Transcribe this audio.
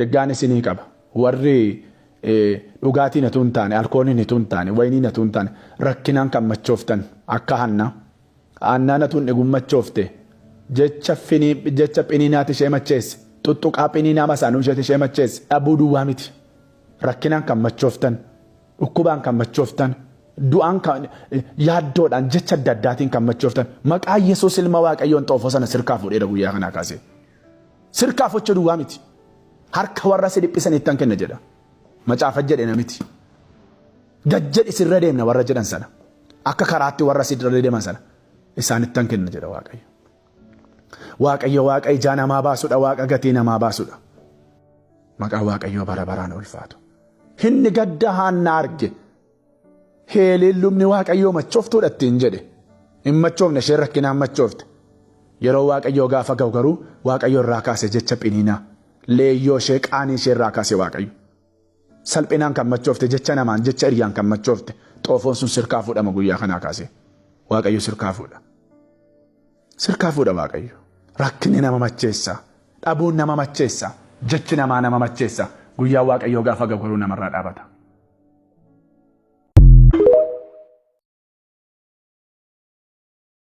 ergaan isinii qaba warri dhugaatii natu hin taane alkoolii natu hin taane waynii natu hin taane rakkinaan kan machooftan akka Hannaa natu hin dhugummachoofte jecha phiniinaati ishee macheesse tuttuqaa phiniinaa masaanuu ishee macheesse dhabuu duwwaa miti rakkinaan kan machooftan dhukkubaan kan machooftan du'aan kan yaaddoodhaan jecha adda addaatiin kan machooftan maqaa Yesuus ilma Waaqayyoon xoofoo sana sirkaa fuudheera guyyaa kanaa kaasee sirkaa focha duwwaa miti harka warra si dhiphisaniittan kenna jedha macaafa jedhe namiti gajjedhi sirra deemna warra jedhan sana akka karaatti warra si dirra deeman sana isaanittan kenna jedha Waaqayyo Waaqa ijaa namaa baasudha Waaqa gatii namaa baasudha maqaa Waaqayyoo bara baraan ulfaatu hinni gadda Hannaa arge heeliin lubni Waaqayyoo machooftuudha ittiin jedhe hin machoofne isheen rakkinaan machoofte yeroo Waaqayyoo gaafa ga'u garuu Waaqayyo irraa kaase jecha phiniinaa leeyyoo ishee qaanii ishee irraa kaase Waaqayyo salphinaan kan machoofte jecha namaan jecha iriyaan kan machoofte xoofoon sun sirkaa fuudhama guyyaa kanaa kaase Waaqayyo sirkaa fuudha Waaqayyo rakkinni nama macheessa dhabuun nama macheessa jechi namaa nama macheessa guyyaa Waaqayyoo gaafa ga'u garuu namarraa dhaabata.